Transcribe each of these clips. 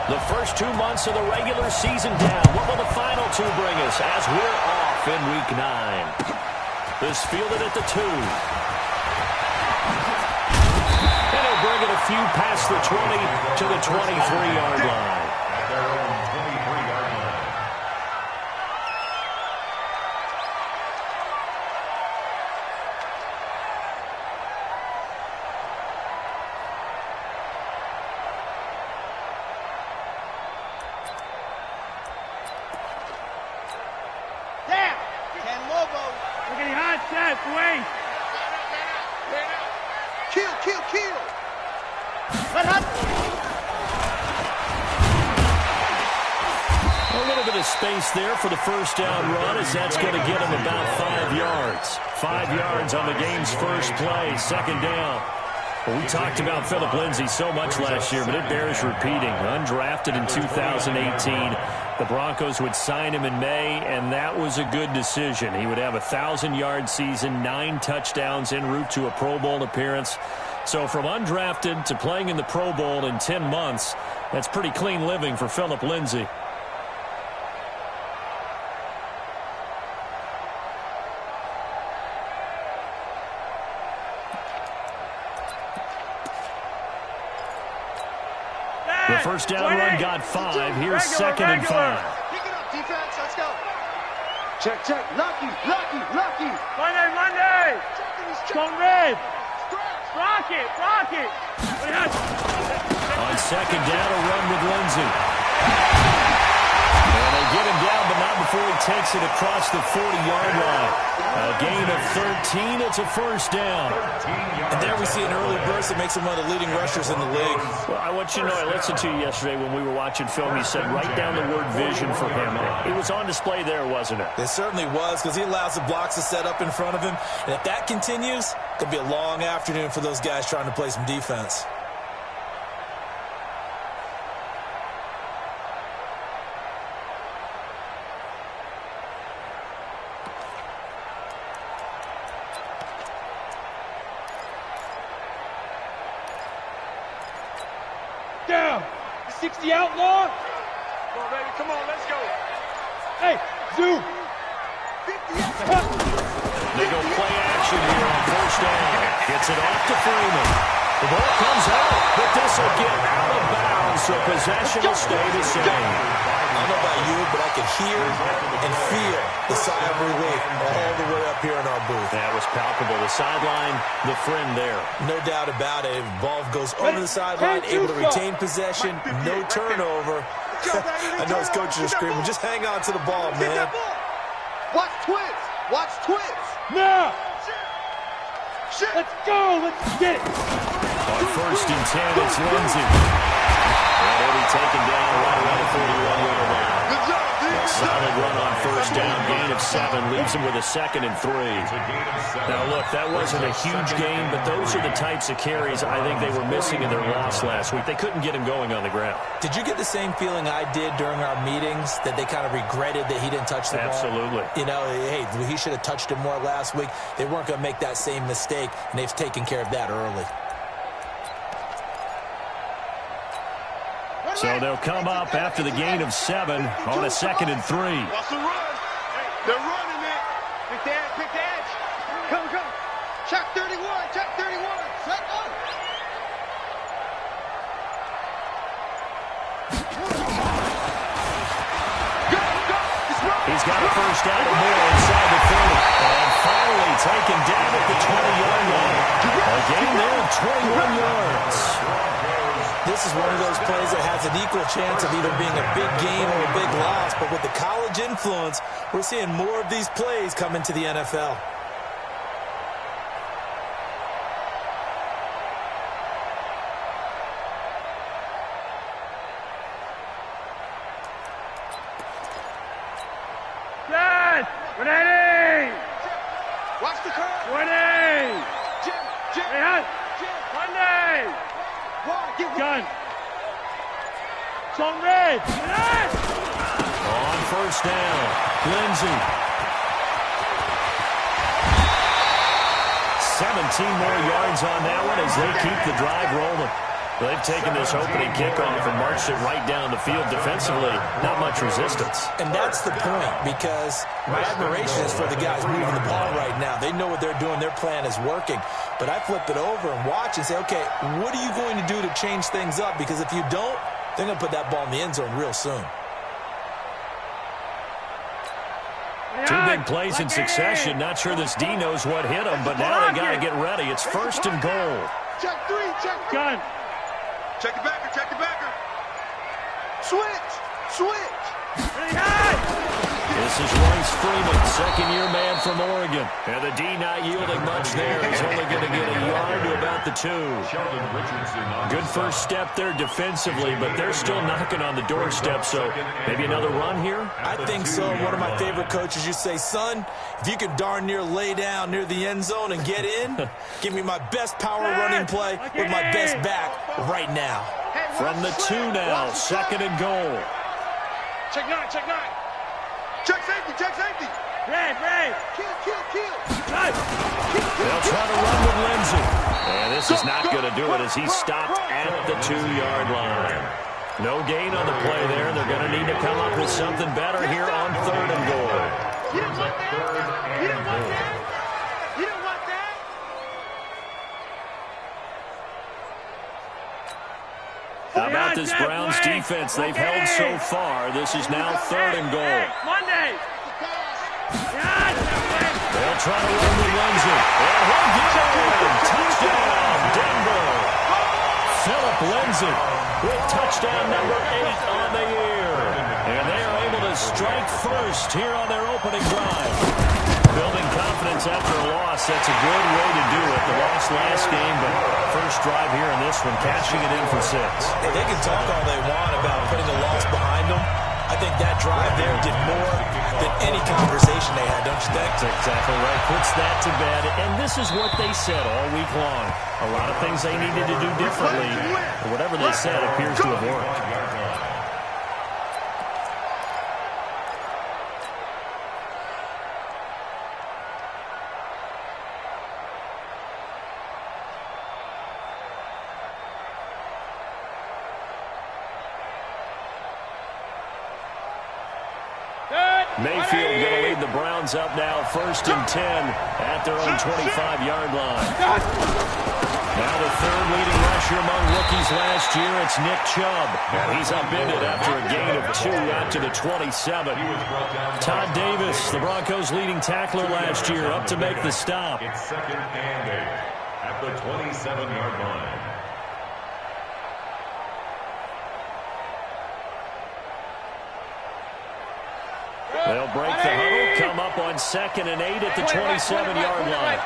The first 2 months of the regular season down. What will the final two bring us as we're off in Week 9? This fielded at the 2. And he'll bring it a few past the 20 to the 23-yard line. At their own 23-yard line. A little bit of space there for the first down run, as that's going to get him about 5 yards. 5 yards on the game's first play, second down. Well, we talked about Phillip Lindsay so much last year, but it bears repeating. Undrafted in 2018. The Broncos would sign him in May, and that was a good decision. He would have a 1,000-yard season, 9 touchdowns en route to a Pro Bowl appearance. So from undrafted to playing in the Pro Bowl in 10 months, that's pretty clean living for Phillip Lindsay. The first down run got 5. Here's second and 5. Pick it up, defense. Let's go. Check, check. Lucky. Monday. Strong red. Rock it. On second down, a run with Lindsay. And they get him down, but not before he takes it across the 40-yard line. A gain of 13. It's a first down. And there we see an early burst that makes him one of the leading rushers in the league. Well, I want you to know, I listened to you yesterday when we were watching film. You said write down the word vision for him. It was on display there, wasn't it? It certainly was, because he allows the blocks to set up in front of him. And if that continues, it could be a long afternoon for those guys trying to play some defense. Down. 60 outlaw. Come on, baby. Come on, let's go. Hey, zoom. 50 They go play action here on first down. Gets it off to Freeman. The ball comes out, but this will get out of bounds, so possession will stay the same. I don't know about you, but I can hear and feel the sigh of relief all the way up here in our booth. That was palpable. The sideline, the friend there. No doubt about it. Ball goes over the sideline, able to retain possession, no turnover. I know his coaches are screaming, just hang on to the ball, man. Watch twins. Now. Let's go. Let's get it. On first and 10, it's Lindsay. And he'll be taken down right around the 41-yard line. Good job, dude. A solid run on first down. Gain of 7 leaves him with a second and 3. Now, look, that wasn't a huge gain, but those are the types of carries I think they were missing in their loss last week. They couldn't get him going on the ground. Did you get the same feeling I did during our meetings, that they kind of regretted that he didn't touch the ball? Absolutely. You know, hey, he should have touched it more last week. They weren't going to make that same mistake, and they've taken care of that early. So they'll come up after the gain of 7 on a second and 3. Watch the run. They're running it. Pick the edge. Come. Check 31. Set up. Go. He's got a first down or more inside the 30. And finally taken down at the 20-yard line. A gain there of 21 yards. This is one of those plays that has an equal chance of either being a big gain or a big loss. But with the college influence, we're seeing more of these plays come into the NFL. Ready! Watch the curve. 20. Jim. Monday. Gun. Strong red. On first down, Lindsay. 17 more yards on that one as they keep the drive rolling. They've taken this opening kickoff and marched it right down the field defensively. Not much resistance. And that's the point, because my admiration is for the guys moving the ball right now. They know what they're doing. Their plan is working. But I flip it over and watch and say, okay, what are you going to do to change things up? Because if you don't, they're going to put that ball in the end zone real soon. Two big plays in succession. Not sure this D knows what hit him, but now they got to get ready. It's 1st and goal. Check 3, check gun. Check the backer, check the backer. Switch, switch. This is Royce Freeman, second-year man from Oregon. And the D not yielding much there. He's only going to get a yard to about the 2. Good first step there defensively, but they're still knocking on the doorstep, so maybe another run here? I think so. One of my favorite coaches used to say, son, if you can darn near lay down near the end zone and get in, give me my best power running play with my best back right now. From the 2 now, 2nd and goal. Check 9, check 9. Check safety, check safety. Red. Kill. They'll try to run with Lindsey. And this is not going to do it as he's stopped at the 2-yard line. No gain on the play there, and they're going to need to come up with something better here on 3rd and goal. You didn't want that? You didn't want that? You didn't want that? How about this Browns defense? They've held so far. This is now 3rd and goal. Monday. They'll try to run with Lindsey. And he'll get it. Touchdown, Denver. Philip Lindsey with touchdown number 8 on the year. And they are able to strike first here on their opening drive. Building confidence after a loss, that's a good way to do it. The loss last game, but first drive here in this one, cashing it in for 6. Hey, they can talk all they want about putting a loss behind them. I think that drive there did more than any conversation they had, don't you think? That's exactly right. Puts that to bed. And this is what they said all week long. A lot of things they needed to do differently. But whatever they said appears to have worked. Mayfield going to lead the Browns up now, 1st and 10 at their own 25-yard line. Now the 3rd leading rusher among rookies last year, it's Nick Chubb. And he's upended after a gain of 2 out to the 27. Todd Davis, the Broncos' leading tackler last year, up to make the stop. It's 2nd and 8 at the 27-yard line. They'll break the huddle, come up on 2nd and 8 at the 27-yard line.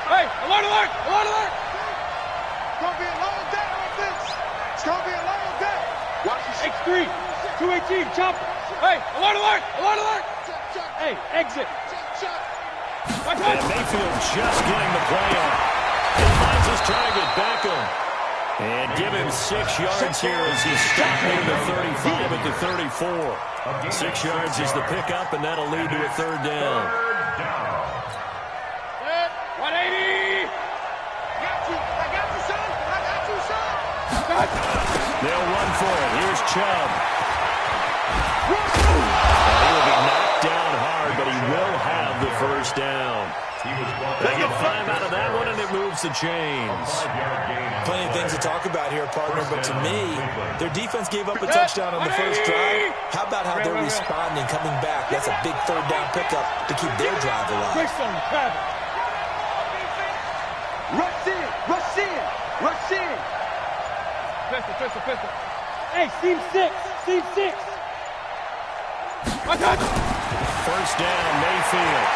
Hey, alert, alert, alert, alert. It's going to be a long day on offense. It's going to be a long day. Watch this. X3, 218, chop. Hey, alert, alert, alert, alert. Hey, exit. And Mayfield just getting the play on. He finds his target, Beckham. And give him 6 yards here as he's stopped near the 35 at the 34. 6 yards is the pickup, and that'll lead to a 3rd down. 180. I got you, son. They'll run for it. Here's Chubb. He'll be knocked down hard, but he will have the 1st down. They get 5 out of that one, and it moves the chains. Plenty of things to talk about here, partner, but to me, their defense gave up a touchdown on the first drive. How about how they're responding, coming back? That's a big 3rd down pickup to keep their drive alive. Rush in, rush in, rush in. Pistol. Hey, seam 6, seam 6. First down, Mayfield.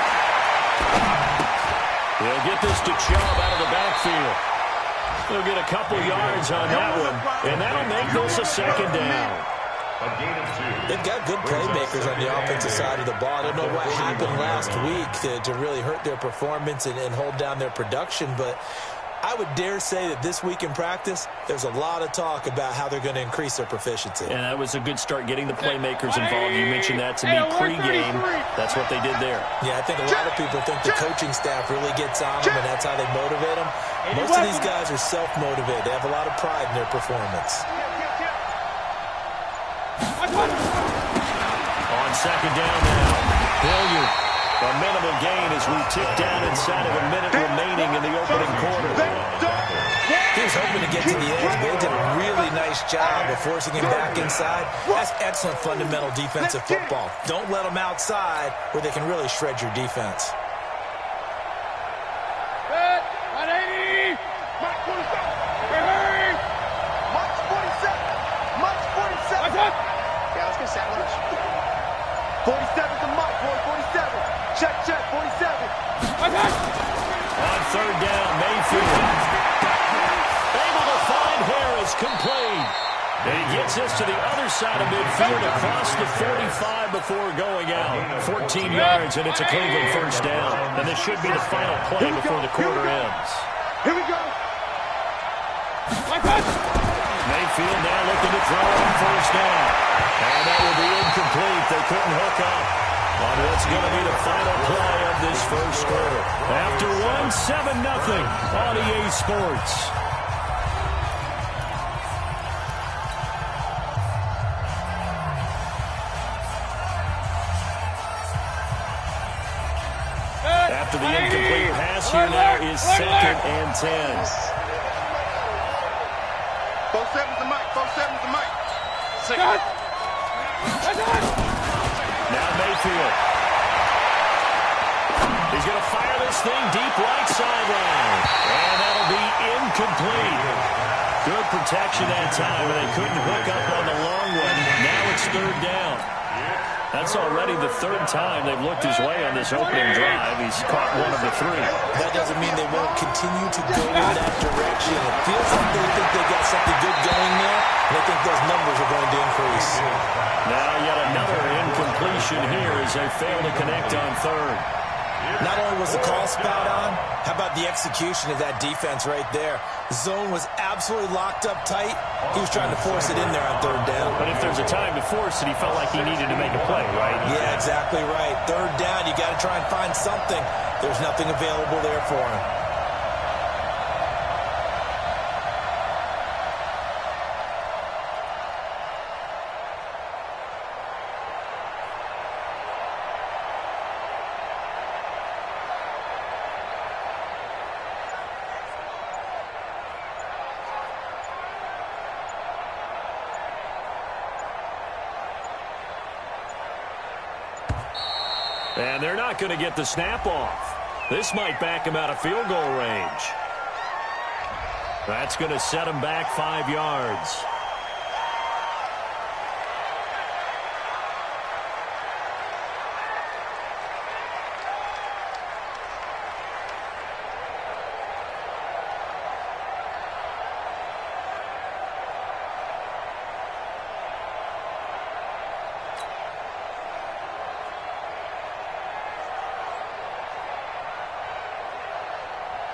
He'll get this to Chubb out of the backfield. He'll get a couple yards on that one, and that'll make this a 2nd down. They've got good playmakers on the offensive side of the ball. I don't know what happened last week to really hurt their performance and hold down their production, but I would dare say that this week in practice, there's a lot of talk about how they're going to increase their proficiency. And that was a good start getting the playmakers involved. You mentioned that to me pregame. That's what they did there. Yeah, I think a lot of people think the coaching staff really gets on them, and that's how they motivate them. Most of these guys are self-motivated. They have a lot of pride in their performance. On second down now. Hilliard. A minimal gain as we tick down inside of a minute remaining in the opening quarter. He was hoping to get to the edge, but they did a really nice job of forcing him back inside. That's excellent fundamental defensive football. Don't let them outside where they can really shred your defense. Sandwich. 47 to Mike, boy, 47. Check, 47. On third down, Mayfield. Able to find Harris, complete. And he gets this to the other side of midfield across the 45 before going out. 14 yards, and it's a Cleveland first down. And this should be the final play before the quarter ends. Here we go. Mayfield now looking to throw on first down. And that will be incomplete. They couldn't hook up on what's going to be the final play of this first quarter. After one, 7-0 on EA Sports. After the incomplete pass, here now is 2nd and 10. 47's the mic. 47's the mic. Now Mayfield. He's going to fire this thing deep right sideline. And that'll be incomplete. Good protection that time, and they couldn't hook up on the long one. Now it's third down. That's already the third time they've looked his way on this opening drive. He's caught one of the three. That doesn't mean they won't continue to go in that direction. It feels like they think they got something good going there, and they think those numbers are going to increase. Now yet another incompletion here as they fail to connect on third. Not only was the call spot on, how about the execution of that defense right there? The zone was absolutely locked up tight. He was trying to force it in there on third down. But if there's a time to force it, he felt like he needed to make a play, right? Yeah, exactly right. Third down, you got to try and find something. There's nothing available there for him. And they're not going to get the snap off. This might back him out of field goal range. That's going to set him back 5 yards.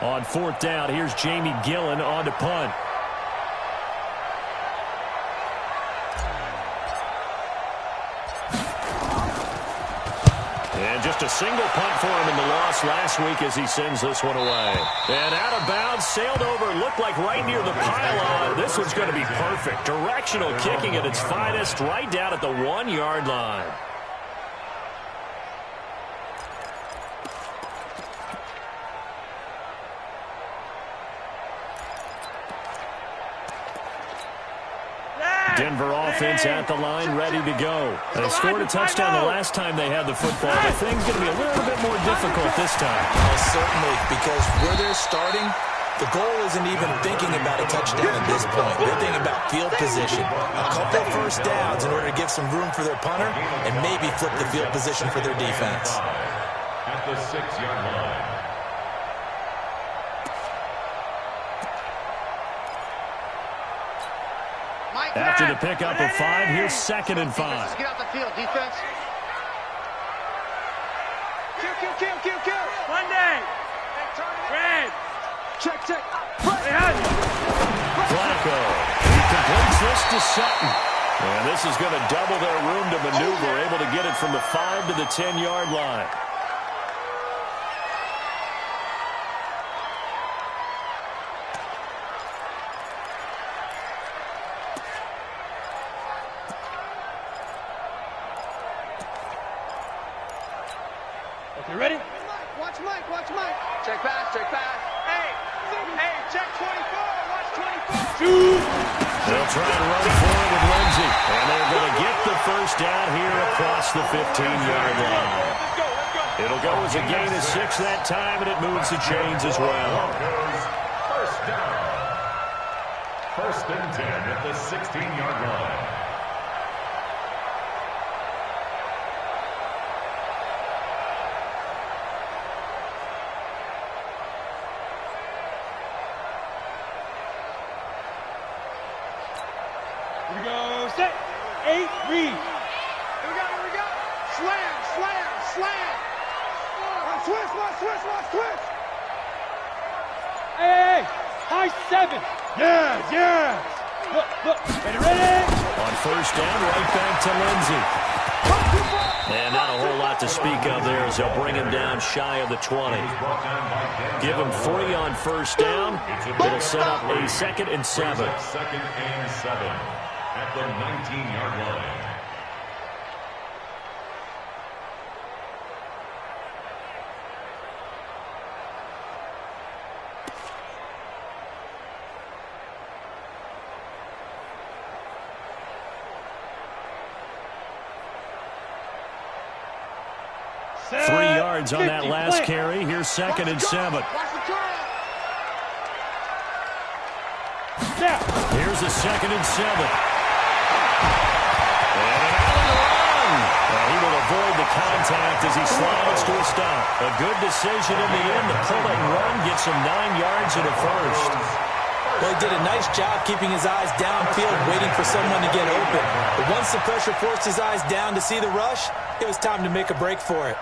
On fourth down, here's Jamie Gillen on to punt. And just a single punt for him in the loss last week as he sends this one away. And out of bounds, sailed over, looked like right near the pylon. This one's going to be perfect. Directional kicking at its finest, right down at the 1 yard line. Denver offense at the line, ready to go. They scored a touchdown the last time they had the football. The thing's going to be a little bit more difficult this time. Well, certainly, because where they're starting, the goal isn't even thinking about a touchdown at this point. They're thinking about field position. A couple first downs in order to give some room for their punter and maybe flip the field position for their defense. At the 6 yard line. After the pickup of 5, here's 2nd and 5. Get out the field, defense. Kill. Monday. Red. Check. Flacco. He completes this to Sutton. And this is going to double their room to maneuver, able to get it from the 5 to the 10-yard line. You ready? Watch Mike, watch Mike. Check pass, check pass. Hey, check 24, watch 24. Shoot! They'll try and run forward with Lindsey. And they're going to get the first down here across the 15-yard line. It'll go as a gain of 6 that time, and it moves the chains as well. First down. First and 10 at the 16-yard line. Here we go. Set. 8, read. Here we go. Slam, slam, slam. Switch. Hey, high 7. Yes. Look. Ready? On first down, right back to Lindsey. And not a whole lot to speak of there as they'll bring him down shy of the 20. Give him 3 on first down. It'll set up a 2nd and 7. 2nd and 7 at the 19-yard line. Set. 3 yards on that 50, last plant. carry. Here's 2nd and 7. Watch the curl. Now. Here's a 2nd and 7. And an out of the run. He will avoid the contact as he slides to a stop. A good decision in the end to pull and run, gets him 9 yards and a first. Well, he did a nice job keeping his eyes downfield, waiting for someone to get open. But once the pressure forced his eyes down to see the rush, it was time to make a break for it.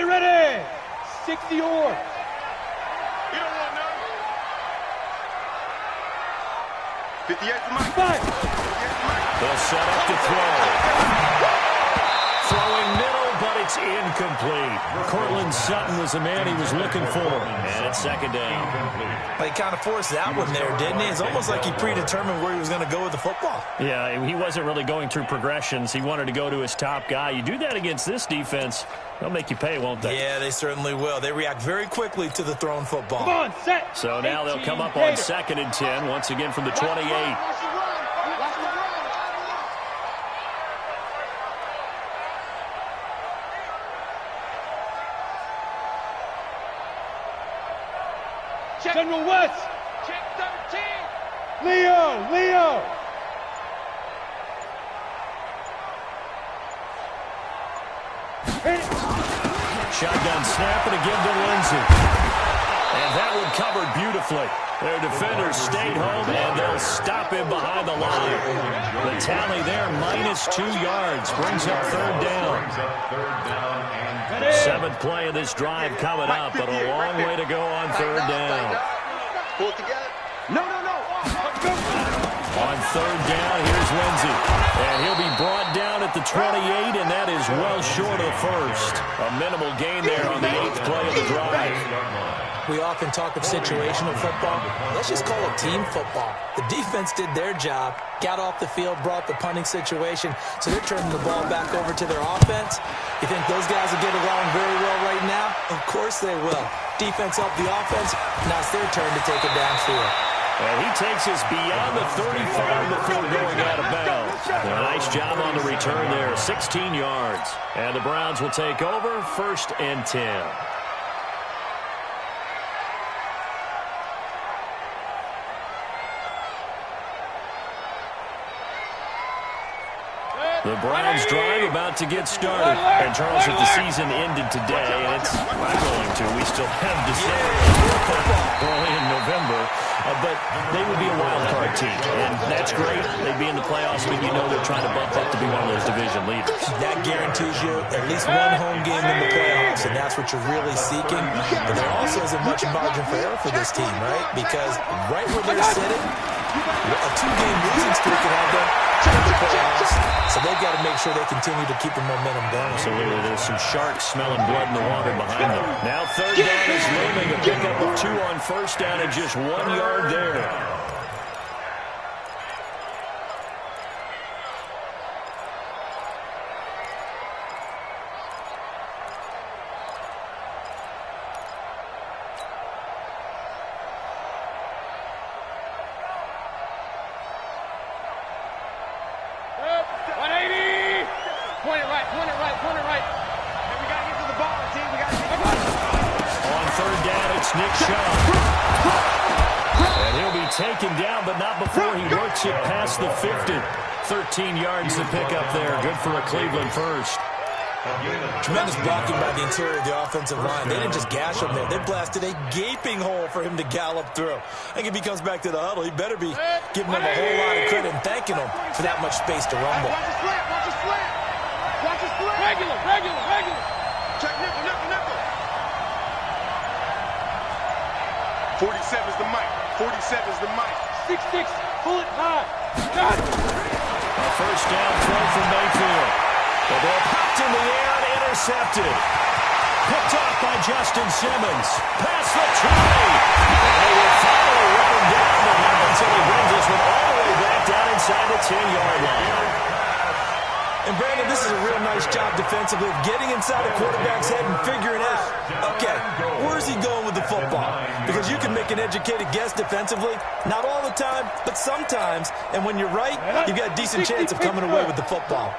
Ready. 60 or. You don't want none. 58 to Mike. 5. They'll set up to throw. Throwing middle, but it's incomplete. Cortland Sutton was the man he was looking for. And it's 2nd down. Well, he kind of forced that one there, didn't he? It's almost like he predetermined where he was going to go with the football. Yeah, he wasn't really going through progressions. He wanted to go to his top guy. You do that against this defense, they'll make you pay, won't they? Yeah, they certainly will. They react very quickly to the thrown football. Come on, set. So now they'll come up on 2nd and 10, once again from the 28. Watch the run. General West. Check 13. Leo. Shotgun snap and again to Lindsey. And that one covered beautifully. Their defenders stayed home, and they'll stop him behind the line. The tally there, -2 yards, brings up 3rd down. 7th play of this drive coming up, but a long way to go on 3rd down. Pull it together. No. On 3rd down, here's Lindsey. And he'll be brought down at the 28, and that is well short of first. A minimal gain there on the 8th play of the drive. We often talk of situational football. Let's just call it team football. The defense did their job, got off the field, brought the punting situation, so they're turning the ball back over to their offense. You think those guys will get along very well right now? Of course they will. Defense helped the offense. Now it's their turn to take it downfield. And he takes us beyond the 35 before going out of bounds. A nice job on the return there, 16 yards. And the Browns will take over, 1st and 10. The Browns drive about to get started. And Charles, if the season ended today, and it's not going to, we still have December early in November, but they would be a wild card team. And that's great. They'd be in the playoffs, but you know they're trying to bump up to be one of those division leaders. That guarantees you at least one home game in the playoffs, and that's what you're really seeking. But there also isn't much margin for error for this team, right? Because right where they're sitting, A 2-game losing streak can have them in the playoffs, so they've got to make sure they continue to keep the momentum going. Absolutely. There's some sharks smelling blood in the water behind them. Now third down is looming. A pickup of 2 on first down and just 1 yard there. Taken down, but not before he works it past the 50. 13 yards to pick up there. Good for a Cleveland first. Tremendous blocking by the interior of the offensive line. They didn't just gash him there. They blasted a gaping hole for him to gallop through. I think if he comes back to the huddle, he better be giving them a whole lot of credit and thanking them for that much space to rumble. Watch his slant, watch his slant. Watch his slant. Regular. Check nickel. 47 is the mic. 47 is the mic. 6-6, pull it high. Got it. A first down throw from Mayfield. The ball popped in the air and intercepted. Picked off by Justin Simmons. Past the 20. And they will finally run him down until he brings this one all the way back down inside the 10-yard line. And Brandon, this is a real nice job defensively of getting inside a quarterback's head and figuring out, okay, where's he going with the football? Because you can make an educated guess defensively, not all the time, but sometimes. And when you're right, you've got a decent chance of coming away with the football.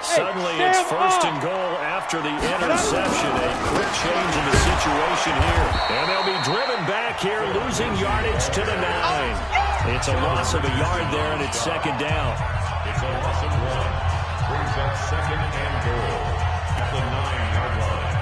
Suddenly it's first and goal after the interception. A quick change in the situation here. And they'll be driven back here, losing yardage to the 9. It's a loss of a yard there, and it's second down. It's a loss of 1. Brings up second and goal at the 9-yard line.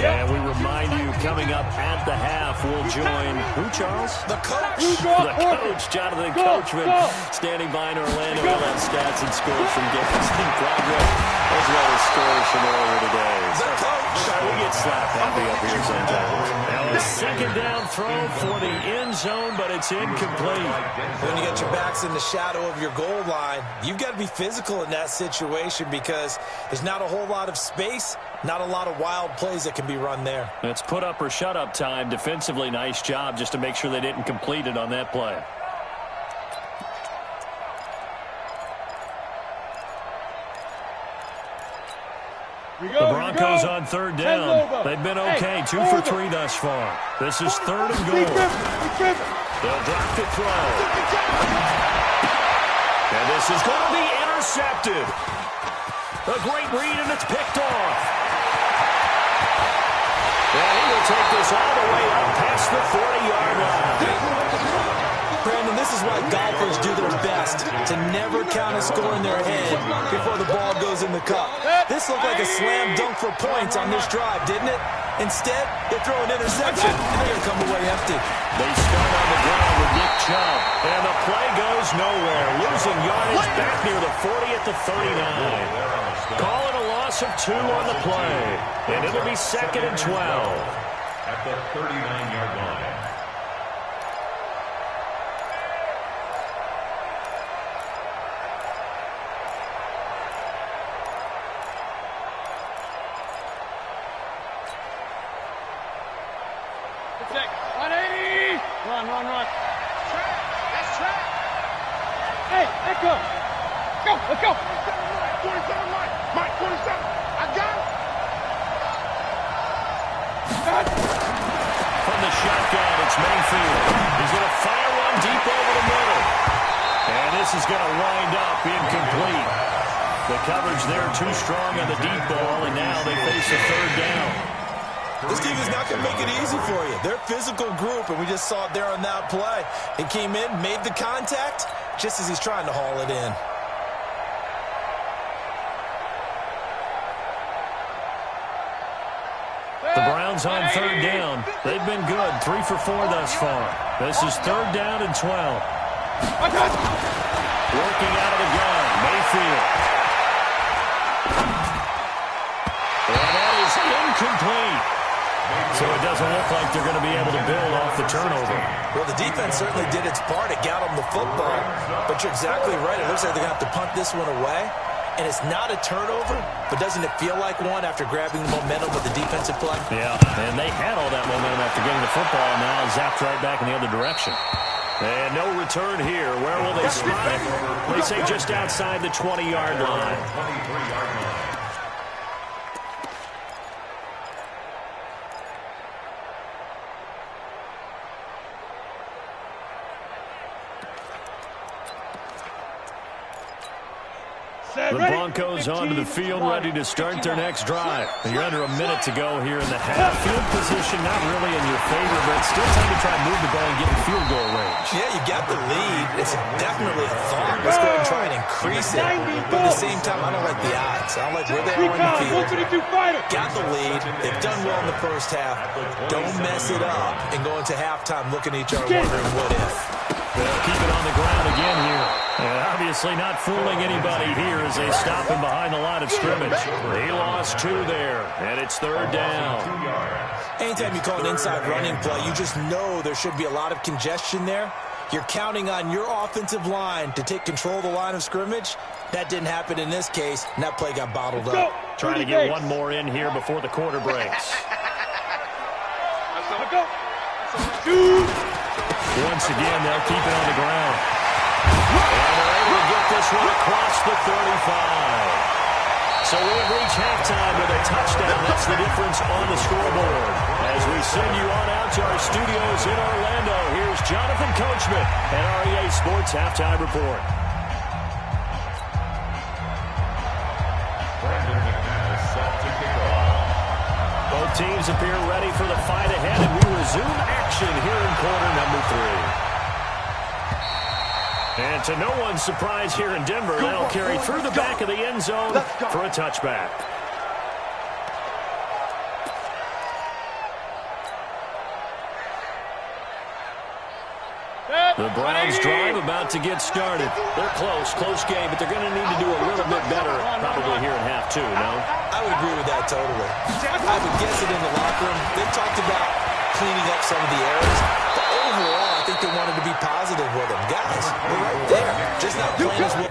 And we remind you, coming up at the half, we'll join who, Charles? The coach. The coach, Jonathan Coachman, standing by in Orlando. We'll have stats and scores from games in progress, as well as scores from earlier today. The coach. We get slapped happy up here sometimes. Now a second down throw for the end zone, but it's incomplete. When you get your backs in the shadow of your goal line, you've got to be physical in that situation because there's not a whole lot of space, not a lot of wild plays that can be run there. It's put up or shut up time. Defensively, nice job just to make sure they didn't complete it on that play. The Broncos on third down. They've been okay. 2 for 3 thus far. This is third and goal. They'll drop the throw. And this is going to be intercepted. A great read, and it's picked off. And he will take this all the way up past the 40-yard line. Brandon, this is why golfers do their best to never count a score in their head before the ball goes in the cup. This looked like a slam dunk for points on this drive, didn't it? Instead, they throw an interception, and they're going to come away empty. They start on the ground with Nick Chubb, and the play goes nowhere. Losing yardage back near the 40 at the 39. Call it a loss of 2 on the play, and it'll be second and 12. At the 39-yard line. Run. That's track. Hey, Echo. Let's go. 47, Mike, 47. I got it. From the shotgun, it's Mayfield. He's going to fire one deep over the middle. And this is going to wind up incomplete. The coverage there too strong on the deep ball, and now they face a third down. This team is not going to make it easy for you. They're a physical group, and we just saw it there on that play. He came in, made the contact, just as he's trying to haul it in. The Browns on third down. They've been good. 3 for 4 thus far. This is third down and 12. Working out of the gun, Mayfield. And that is incomplete. So it doesn't look like they're going to be able to build off the turnover. Well, the defense certainly did its part. It got them the football. But you're exactly right. It looks like they're going to have to punt this one away. And it's not a turnover, but doesn't it feel like one after grabbing the momentum with the defensive play? Yeah, and they had all that momentum after getting the football, and now zapped right back in the other direction. And no return here. Where will they spot it? They say just outside the 20-yard line. 23-yard line. The Broncos onto the field, ready to start their next drive. You're under a minute to go here in the half. Field position not really in your favor, but it's still time to try and move the ball and get in field goal range. Yeah, you got the lead. It's definitely a thought. Let's go ahead and try and increase it. But at the same time, I don't like the odds. I don't like where they are on the field. Got the lead. They've done well in the first half. Don't mess it up and go into halftime looking at each other wondering what if. They'll keep it on the ground again here. And obviously not fooling anybody here as they stop him behind the line of scrimmage. He lost 2 there, and it's 3rd down. Anytime you call an inside running play, you just know there should be a lot of congestion there. You're counting on your offensive line to take control of the line of scrimmage. That didn't happen in this case, and that play got bottled up. Trying to get one more in here before the quarter breaks. Once again, they'll keep it on the ground. And they're able to get this one across the 35. So we've reached halftime with a touchdown. That's the difference on the scoreboard. As we send you on out to our studios in Orlando, here's Jonathan Coachman at REA Sports Halftime Report. Both teams appear ready for the fight ahead, and we resume action here in quarter number 3. And to no one's surprise here in Denver, they'll carry through the back of the end zone for a touchback. The Browns drive about to get started. They're close game, but they're going to need to do a little bit better probably here in half 2, no? I would agree with that totally. I would guess it in the locker room. They talked about cleaning up some of the errors, but overall, I think they wanted to be positive with them. Guys, we're right there. Just not playing as well.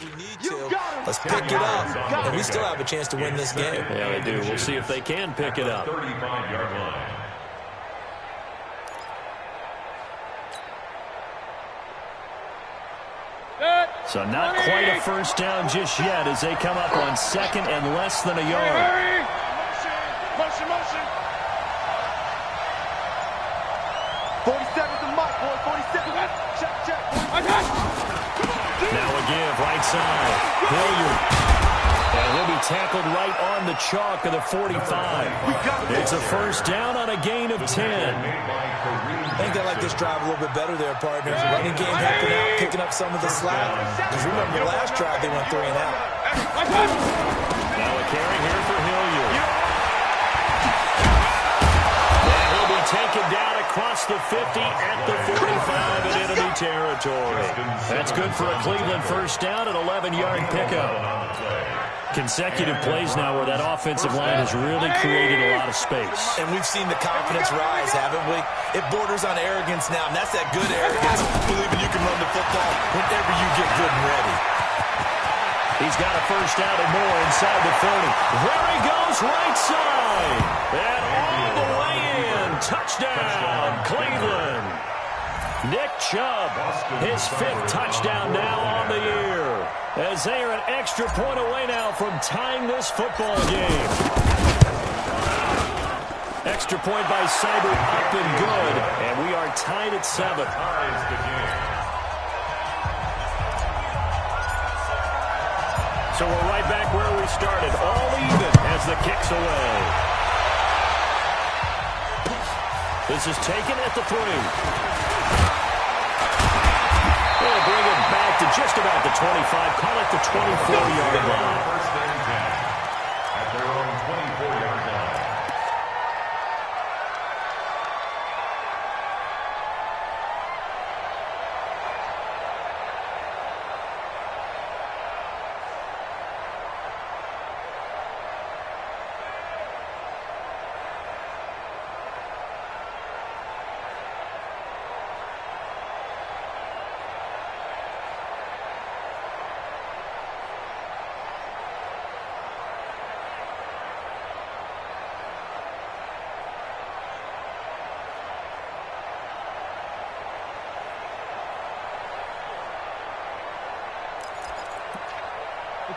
We need to. Let's pick it up, and we still have a chance to win this game. Yeah, they do. We'll see if they can pick it up. 35-yard line. So not quite a first down just yet as they come up on 2nd and less than a yard. Motion. 47 to Mike, boy. 47. Check. Now a give, right side. Hilliard. And he'll be tackled right on the chalk of the 45. It's a first down on a gain of 10. I think they like this drive a little bit better there, partners. Running game helping out, picking up some of the slack. Because remember, the last drive they went 3 and out. Now a carry here for Hilliard. And he'll be taken down across the 50 at the 45 in enemy territory. That's good for a Cleveland first down, an 11-yard pickup. Consecutive plays now where that offensive line has really created a lot of space. And we've seen the confidence rise, haven't we? It borders on arrogance now, and that's that good arrogance, believing you can run the football whenever you get good and ready. He's got a first down and more inside the 30. There he goes, right side. And all the way in. Touchdown, Cleveland. Nick Chubb, his 5th touchdown now on the year. As they are an extra point away now from tying this football game. Extra point by Seibert up and good. And we are tied at 7. So we're right back where we started. All even as the kick's away. This is taken at the 3. They'll bring it back to just about the 25. Call it the 24-yard line.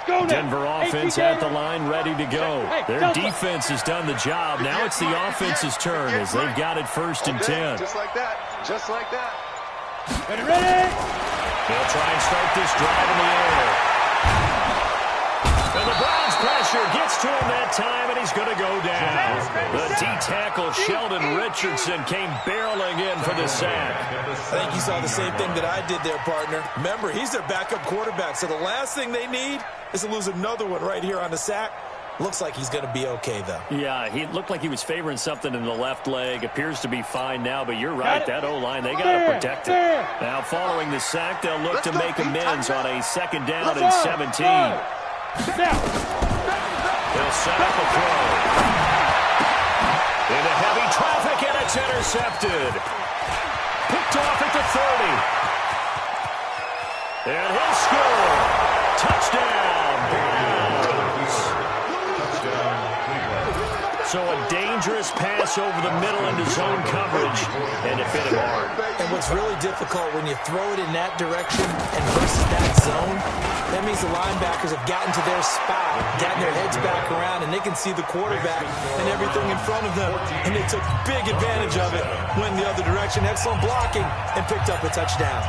Denver offense at the line, ready to go. Their defense has done the job. Now it's the offense's turn as they've got it 1st and 10. Just like that. Just like that. Ready? They'll try and start this drive in the air. And the Browns pressure gets to him that time, and he's going to go down. The D-tackle Sheldon Richardson came barreling in for the sack. I think you saw the same thing that I did there, partner. Remember, he's their backup quarterback, so the last thing they need is to lose another one right here on the sack. Looks like he's going to be okay, though. Yeah, he looked like he was favoring something in the left leg. Appears to be fine now, but you're right. That O-line, they got to protect it. Now, following the sack, they'll look to make amends on a 2nd down and 17. They'll set up a throw. Into heavy traffic, and it's intercepted. Picked off at the 30. And he'll score. Touchdown, Browns. So a dangerous pass over the middle into zone coverage, and it fit him hard. And what's really difficult when you throw it in that direction and versus that zone, that means the linebackers have gotten to their spot, gotten their heads back around, and they can see the quarterback and everything in front of them. And they took big advantage of it, went the other direction, excellent blocking, and picked up a touchdown.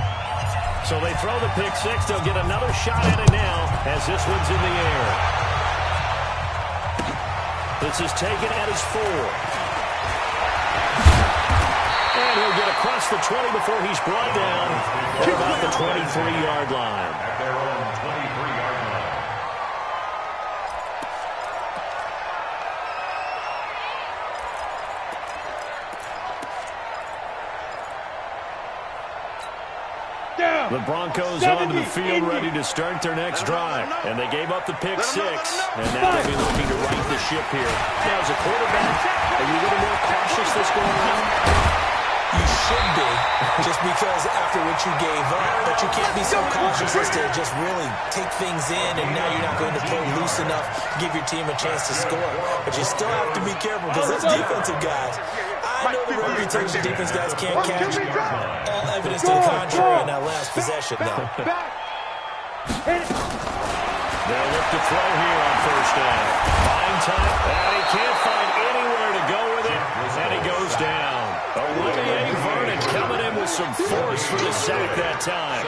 So they throw the pick six. They'll get another shot at it now as this one's in the air. This is taken at his 4. And he'll get across the 20 before he's brought down at about the 23-yard line. At their own 23-yard line. The Broncos onto the field ready to start their next drive. And they gave up the pick six. And now they'll be looking to right the ship here. Now, as a quarterback, are you a little more cautious this going around? You should be, just because after what you gave up, but you can't be so cautious as to just really take things in, and now you're not going to play loose enough to give your team a chance to score. But you still have to be careful because those defensive guys, I know the reputation defense guys can't catch. All evidence to the contrary in that last possession, though. They'll look to throw here on 1st down. Fine time, and he can't find anywhere to go with it, and he goes down. Olivier Vernon coming in with some force for the sack that time.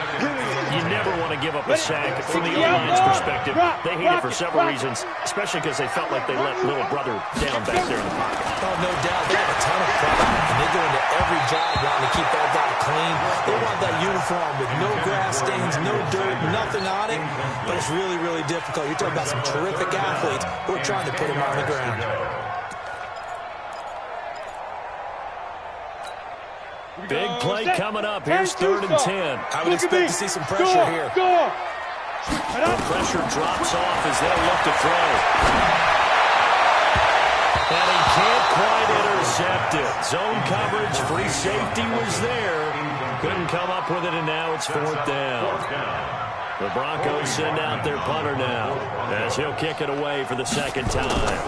You never want to give up a sack. From the O-line's perspective, they hate it for several reasons, especially because they felt like they let little brother down back there in the pocket. Oh, no doubt. They have a ton of pride, and they go into every job wanting to keep that guy clean. They want that uniform with no grass stains, no dirt, nothing on it. But it's really, really difficult. You're talking about some terrific athletes who are trying to put him on the ground. Big play coming up. Here's 3rd and 10. I would expect to see some pressure here. The pressure drops off as they look to throw. And he can't quite intercept it. Zone coverage, free safety was there. Couldn't come up with it, and now it's 4th down. The Broncos send out their punter now as he'll kick it away for the 2nd time.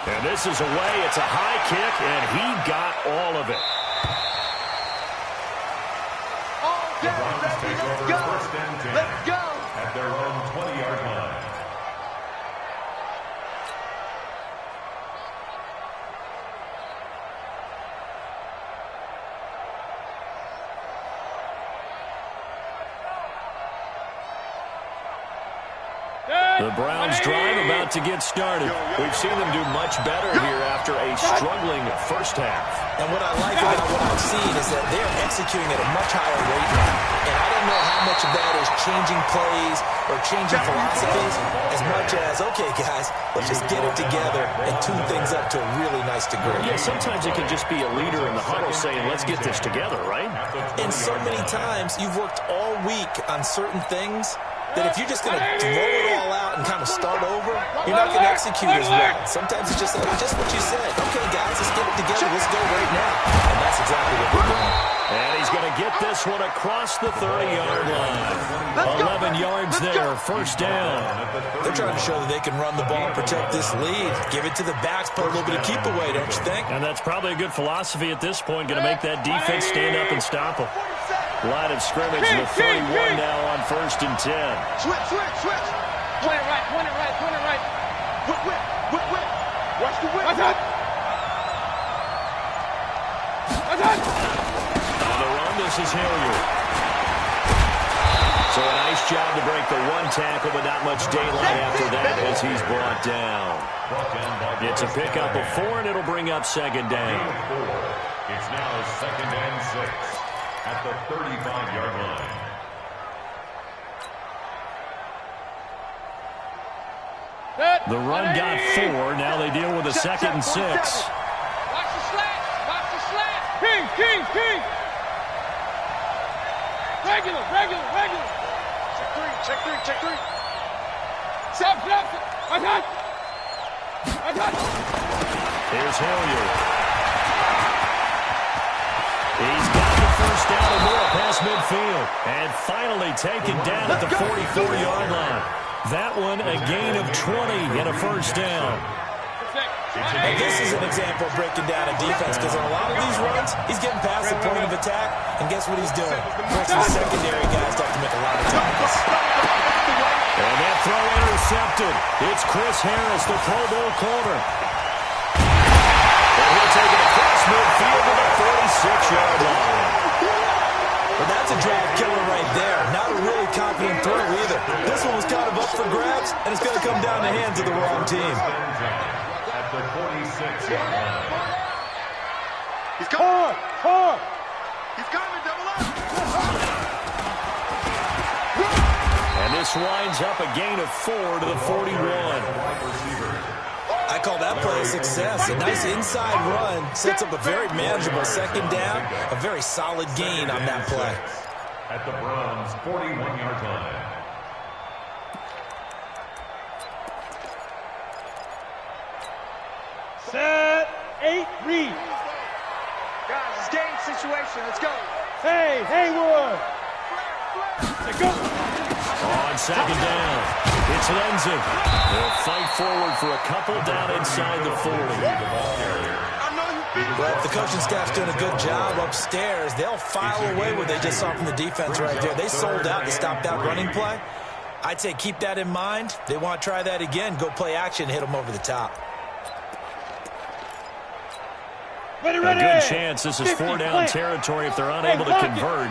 And this is away. It's a high kick, and he got all of it. The Browns take over 1st and 10. Let's go. At their own 20-yard line. The Browns drive about to get started. We've seen them do much better here after a struggling 1st half. And what I like about what I've seen is that they're executing at a much higher rate now. And I don't know how much of that is changing plays or changing philosophies as much as, okay, guys, let's just get it together and tune things up to a really nice degree. Yeah, sometimes it can just be a leader in the huddle saying, let's get this together, right? And so many times you've worked all week on certain things that if you're just going to throw it all out and kind of start over, you're not going to execute as well. Sometimes it's just what you said. Okay, guys, let's get it together. Let's go right now. And that's exactly what we're doing. And he's going to get this one across the 30-yard line. 11 yards there, 1st down. They're trying to show that they can run the ball and protect this lead. Give it to the backs, put a little bit of keep away, don't you think? And that's probably a good philosophy at this point, going to make that defense stand up and stop them. Line of scrimmage, the 31 now on 1st and 10. Switch. Whip, whip, whip, whip. Watch the whip. Attack! Attack! On the run, this is Hilliard. So a nice job to break the one tackle, but not much daylight after that as he's brought down. It's a pickup of 4, and it'll bring up second down. It's now 2nd and 6 at the 35-yard line. The run got 4. Now they deal with a 2nd and 6. Watch the slant. Watch the slant. King, king, king! Regular, regular, regular! Check 3, check 3, check 3. Stop, stop! Attack! Attack! Here's Hilliard. He's got the first down and more past midfield. And finally taken down at the 44-yard line. That one a gain of 20 and a first down. And this is an example of breaking down a defense, because on a lot of these runs, he's getting past the point of attack, and guess what he's doing? Forcing the secondary guys to have to make a lot of tackles. And that throw intercepted. It's Chris Harris, the Pro Bowl corner. And he'll take it across midfield to the 46-yard line. Well, that's a drive killer right there. Not a really confident throw either. This one was kind of up for grabs, and it's going to come down the hands of the wrong team. At the 46-yard line. He's coming. Hard! He's coming. Double up. And this winds up a gain of 4 to the 41. I call that play a success. A nice inside run sets up a very manageable second down. A very solid gain on that play. At the Browns' 41-yard line. Set, 8, read. Guys, it's game situation. Let's go. Hey, Haywood. Let's go. On second down, it's Lenzen. They'll fight forward for a couple down inside the 40. Well, if the coaching staff's doing a good job upstairs, they'll file away what they just saw from the defense right there. They sold out to stop that running play. I'd say keep that in mind. They want to try that again. Go play action, hit them over the top. Ready, A ready. good chance this is 4-down territory if they're unable to convert.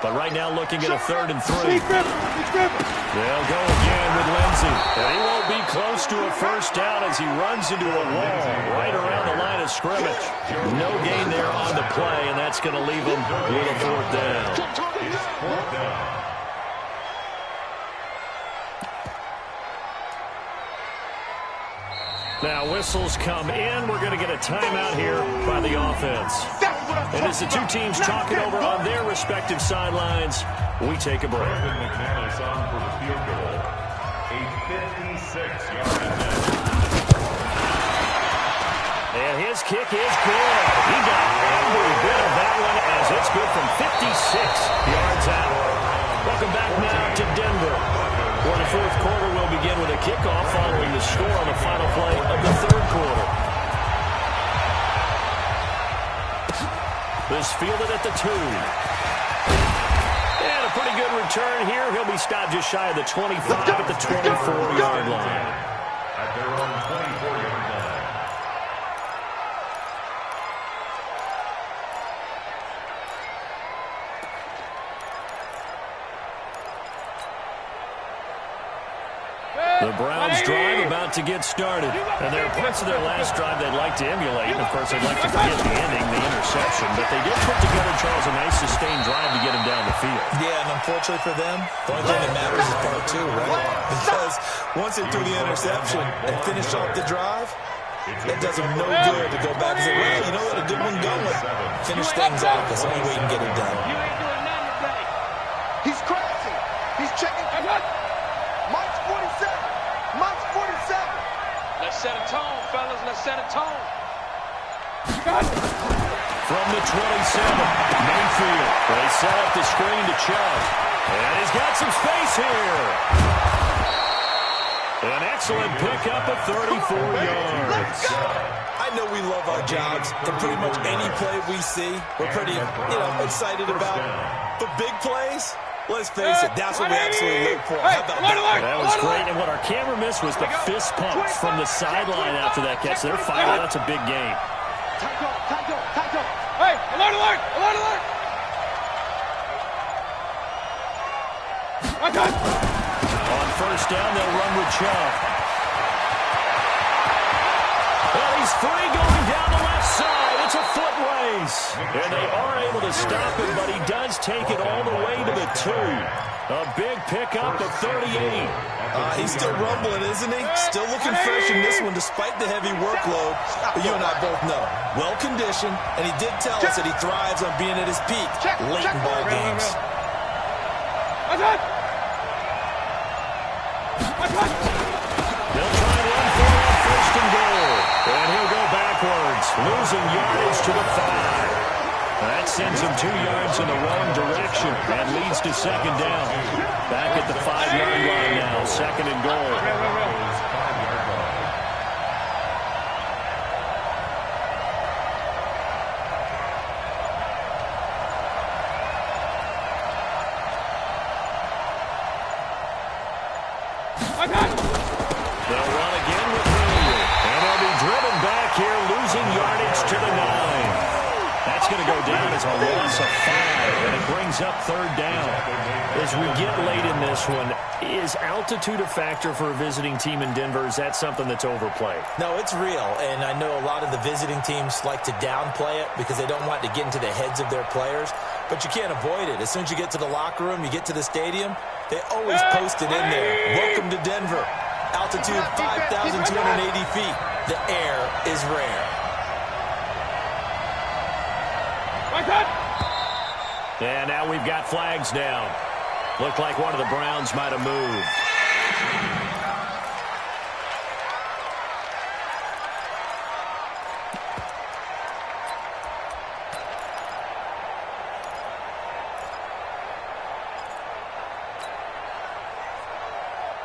But right now looking at a 3rd and 3. Speed grip, speed grip. They'll go again with Lindsey. And he won't be close to a first down as he runs into a wall right around the line of scrimmage. No gain there on the play, and that's going to leave him with a 4th down. It's 4th down. Now whistles come in. We're going to get a timeout here by the offense. And as the two teams talking over on their respective sidelines, we take a break. Brandon McManus on for the field goal. A 56-yard attempt. And his kick is good. He got every bit of that one as it's good from 56 yards out. Welcome back now to Denver. For the 4th quarter, we'll begin with a kickoff following the score on the final play of the 3rd quarter. This fielded at the 2. And a pretty good return here. He'll be stopped just shy of the 25 at the 24-yard line. At their own 24-yard line. The Browns drive about to get started. And there are parts of their last drive they'd like to emulate. And, of course, they'd like to forget the ending, the interception. But they did put together, Charles, a nice sustained drive to get him down the field. Yeah, and unfortunately for them, the only thing that matters is part 2, right? Because once they threw the interception and finished off the drive, it does them no good to go back and say, well, you know what, a good one going. Finish things off. That's the only way you can get it done. You ain't doing nothing today. He's crazy. He's checking. Mike's 47. Mike's 47. Let's set a tone, fellas. Let's set a tone. From the 27, Mayfield. They set up the screen to Chubb. And he's got some space here. An excellent pickup of 34 yards. I know we love our jobs. For pretty much any play we see, we're pretty, excited about. But big plays, Let's face it, that's what we absolutely live for. How about that? That was great, and what our camera missed was the fist pump from the sideline after that catch. They're fighting. That's a big game. Hey, alert, alert, alert, alert! On first down, they'll run with Chubb. And he's free going down the left side. It's a foot race. And they are able to stop him, but he does take it all the way to the 2. A big pickup of 38. He's still rumbling, isn't he? Still looking fresh in this one despite the heavy workload. But you and I both know, well-conditioned, and he did tell us that he thrives on being at his peak late in ball games. They'll try and run for it on first and goal. And he'll go backwards, losing yardage to the 5. That sends him 2 yards in the wrong direction and leads to second down. Back at the 5-yard line now, second and goal. They'll run again with Hilliard. And they'll be driven back here, losing yardage to the 9. That's going to go down as a loss of 5, and it brings up third down. As we get late in this one, is altitude a factor for a visiting team in Denver? Is that something that's overplayed? No, it's real, and I know a lot of the visiting teams like to downplay it because they don't want to get into the heads of their players, but you can't avoid it. As soon as you get to the locker room, you get to the stadium, they always post it in there. Welcome to Denver. Altitude 5,280 feet. The air is rare. And now we've got flags down. Looked like one of the Browns might have moved.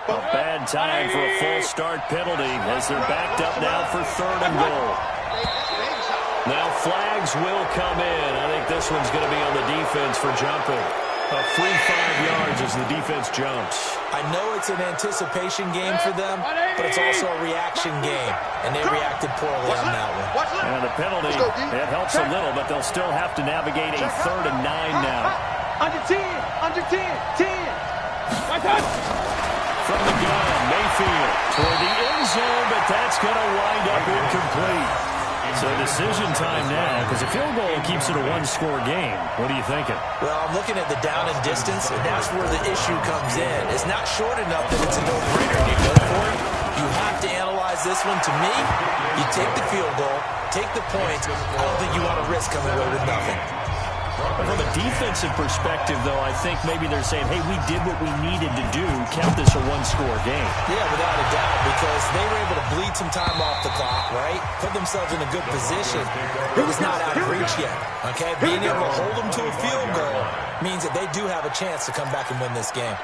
A bad time for a false start penalty as they're backed up now for third and goal. Now flags will come in. I think this one's going to be on the defense for jumping. A free 5 yards as the defense jumps. I know it's an anticipation game for them, but it's also a reaction game, and they reacted poorly on that one. And the penalty, it helps a little, but they'll still have to navigate a third and 9 now. Under 10, under 10, 10. From the gun, Mayfield toward the end zone, but that's going to wind up incomplete. So decision time now, because a field goal keeps it a one-score game. What are you thinking? Well, I'm looking at the down and distance, and that's where the issue comes in. It's not short enough that it's a no-brainer. You go for it. You have to analyze this one. To me, you take the field goal, take the points. I don't think you want to risk coming away with nothing. From a defensive perspective, though, I think maybe they're saying, hey, we did what we needed to do, kept this a one-score game. Yeah, without a doubt, because they were able to bleed some time off the clock, right? Put themselves in a good position. It was not out of reach yet, okay? Being able to hold them to a field goal means that they do have a chance to come back and win this game.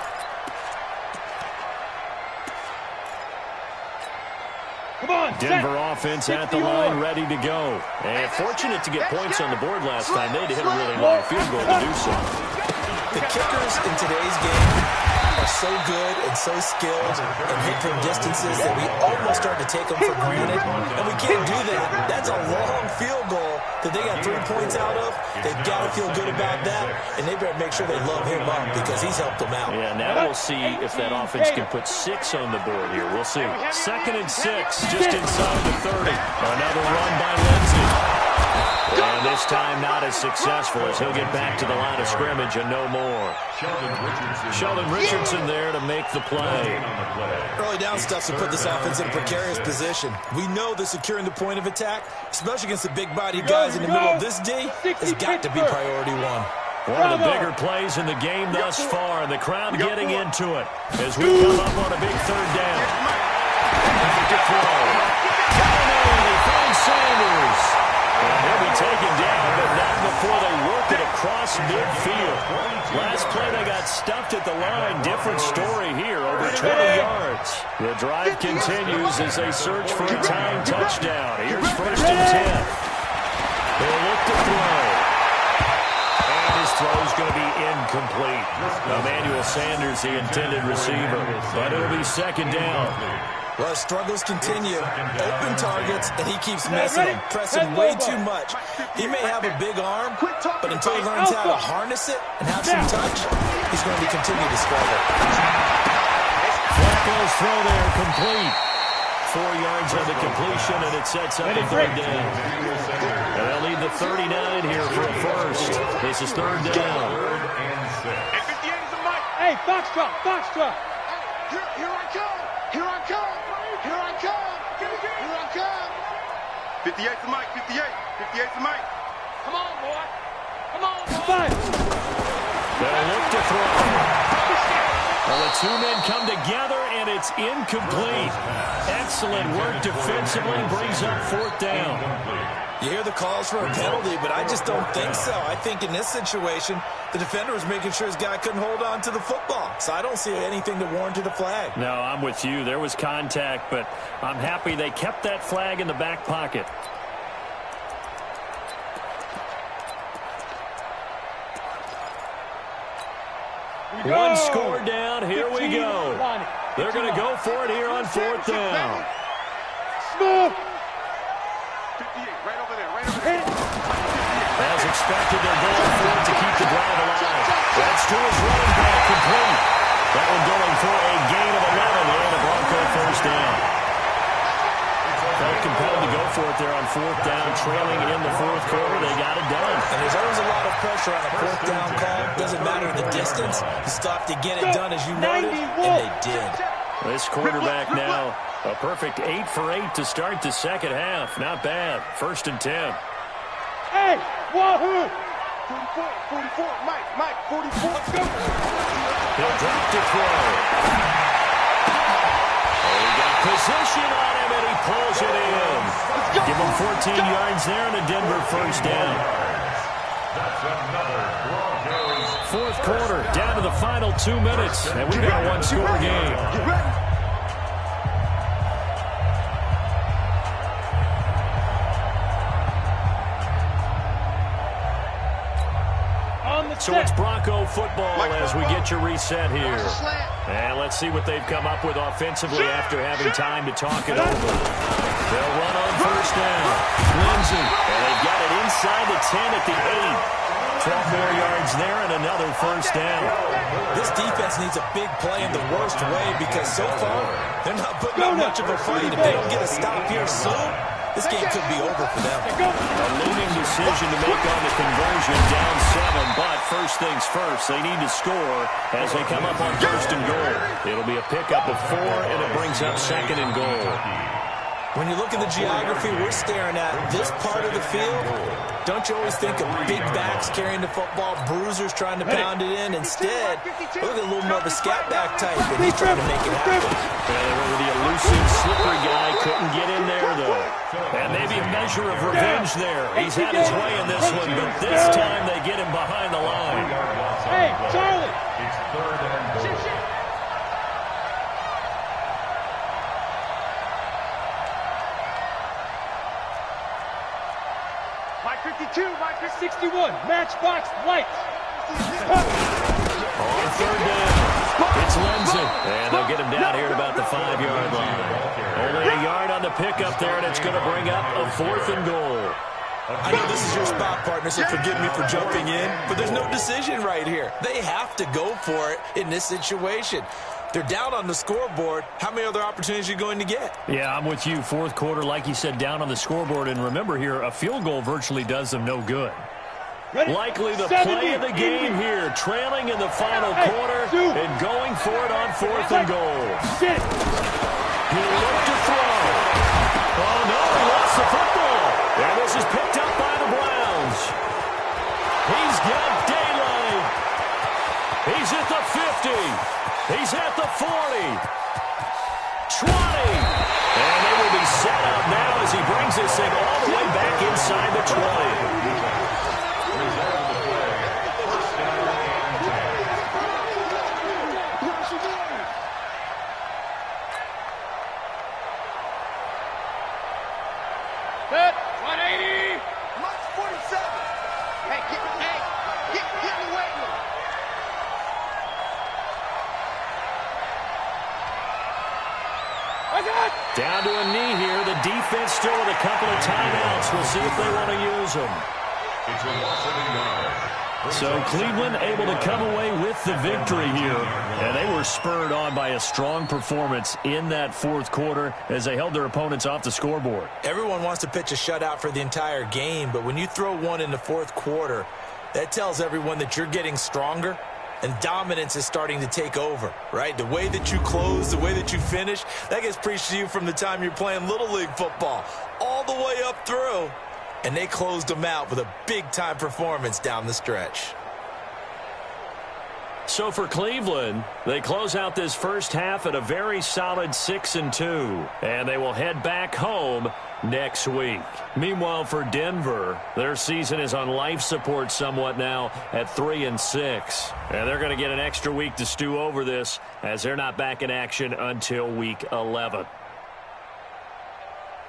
Denver offense at the line, ready to go. And fortunate to get points on the board last time. They had to hit a really long field goal to do so. The kickers in today's game are so good and so skilled and hit from distances that we almost start to take them for granted. And we can't do that. That's a long field goal that they got 3 points out of. They've got to feel good about that, and they better make sure they love him up because he's helped them out. Yeah, now we'll see if that offense can put 6 on the board here. We'll see. 2nd and 6, just inside the 30. Another run by Lindsey. And this time not as successful as he'll get back to the line of scrimmage and no more. Sheldon Richardson there to make the play. Early down stuff to put this offense in a precarious position. We know that securing the point of attack, especially against the big-bodied guys in the middle of this D, has got to be priority 1. One of the bigger plays in the game thus far, and the crowd getting into it as we come up on a big third down. Back to throw. They find Sanders. And he'll be taken down, but not before they work it across midfield. Last play, they got stuffed at the line. Different story here, over 20 yards. The drive continues as they search for a tying touchdown. Here's 1st and 10. They'll look to throw. And his throw's going to be incomplete. Emmanuel Sanders, the intended receiver. And it'll be second down. Well, struggles continue. Open targets, and he keeps missing them, pressing way too much. He may have a big arm, but until he learns how to harness it and have some touch, he's going to continue to struggle. Flacco's throw there, complete. 4 yards on the completion, and it sets up a third down. And they'll need the 39 here for a first. This is third down. Hey, Foxtrot, Foxtrot. Here I come. Here I come. Here I come. Here I come. 58 to Mike. 58. 58 to Mike. Come on, boy. Come on, boy. They'll look to throw. Well, the two men come together, and it's incomplete. Excellent work defensively, brings up fourth down. You hear the calls for a penalty, but I just don't think so. I think in this situation, the defender was making sure his guy couldn't hold on to the football. So I don't see anything to warrant a flag. No, I'm with you. There was contact, but I'm happy they kept that flag in the back pocket. One score down. Here we go. They're going to go for it here on fourth down. Smooth. 58, right over there, right over there. As expected, they're going for it to keep the drive alive. That's to his running back, complete. That one going for a gain of 11 and a Bronco first down. Felt compelled to go for it there on fourth down, trailing in the fourth quarter. They got it done. And there's always a lot of pressure on a fourth down call. Doesn't matter the distance. You stop to get it done as you noted, and they did. This quarterback now, a perfect 8 for 8 to start the second half. Not bad. First and 10. Hey, wahoo! 44, 44, Mike, 44. Let's go. He'll drop to throw. He got position on him, and he pulls it in. Give him 14 yards there and a Denver first down. That's another Broncos. Fourth quarter, down to the final 2 minutes, and we've got a one-score game. You ready? So it's Bronco football as we get your reset here. And let's see what they've come up with offensively after having time to talk it over. They'll run on first down. Lindsay, and they've got it inside the 10 at the 8. 12 more yards there and another first down. This defense needs a big play in the worst way because so far they're not putting up much of a fight. If they don't get a stop here soon, this game could be over for them. A looming decision to make on the conversion, down 7, but first things first, they need to score as they come up on first and goal. It'll be a pickup of 4, and it brings up second and goal. When you look at the geography we're staring at, this part of the field, don't you always think of big backs carrying the football, bruisers trying to pound it in? Instead, look at a little more of a scat back type, and he's trying to make it happen. The elusive, slippery guy couldn't get in there, though. And maybe a measure of revenge there. He's had his way in this one, but this time they get him behind the line. Hey, Charlie. It's third and goal. Mike 52, Mike 61, matchbox lights. On third down, it's Lindsay. And they'll get him down here at about the 5-yard line. Only a yard on the pickup there, and it's going to bring up a 4th and goal. I know this is your spot, partner, so forgive me for jumping in, but there's no decision right here. They have to go for it in this situation. They're down on the scoreboard. How many other opportunities are you going to get? Yeah, I'm with you. Fourth quarter, like you said, down on the scoreboard. And remember here, a field goal virtually does them no good. Ready? Likely the 70, play of the game here, trailing in the final quarter and going for it on 4th and goal. Shit. He looked to throw. Oh, no, he lost the football. And this is picked up by the Browns. He's got daylight. He's at the 50. He's at the 40. 20. And they will be set up now as he brings this thing all the way back inside the 20. Set. 180. Mike 47. Hey, get in the way. Down to a knee here. The defense still with a couple of timeouts. We'll see if they want to use them. It's a loss of a yard. So Cleveland able to come away with the victory here. And they were spurred on by a strong performance in that fourth quarter as they held their opponents off the scoreboard. Everyone wants to pitch a shutout for the entire game, but when you throw one in the fourth quarter, that tells everyone that you're getting stronger and dominance is starting to take over, right? The way that you close, the way that you finish, that gets preached to you from the time you're playing Little League football all the way up through. And they closed them out with a big-time performance down the stretch. So for Cleveland, they close out this first half at a very solid 6-2. And they will head back home next week. Meanwhile, for Denver, their season is on life support somewhat now at 3-6. And they're going to get an extra week to stew over this as they're not back in action until week 11.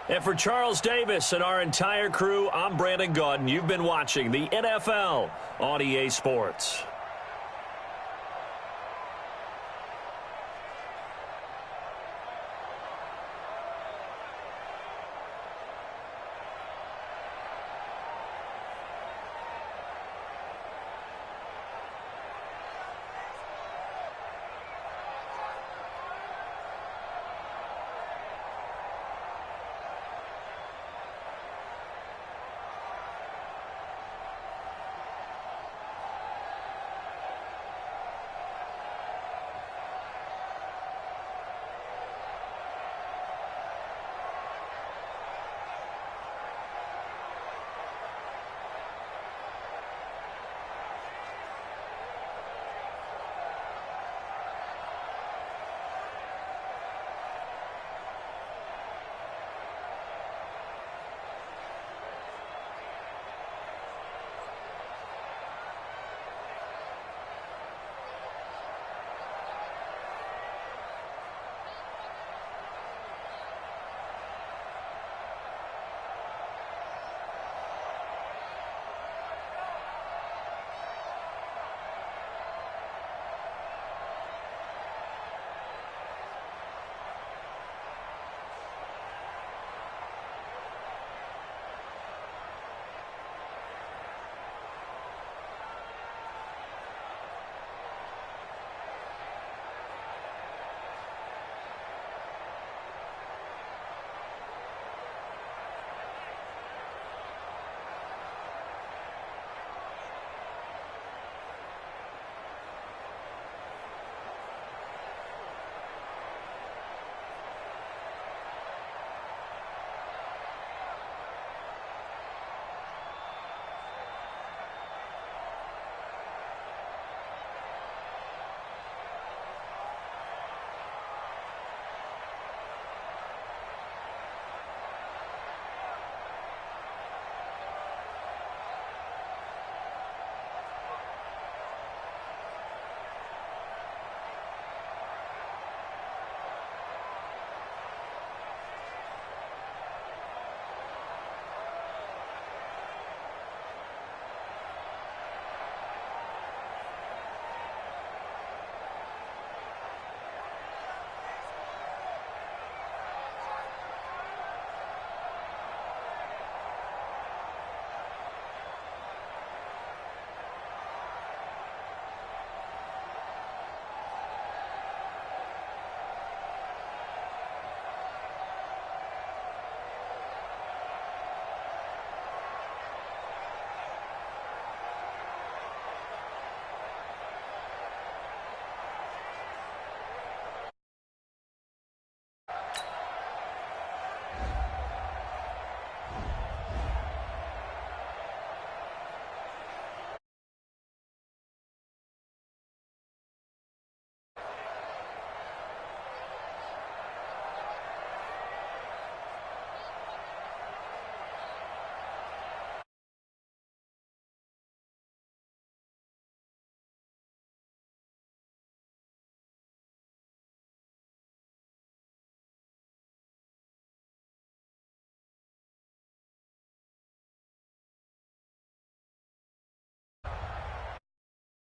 And for Charles Davis and our entire crew, I'm Brandon Gaudin. You've been watching the NFL on EA Sports.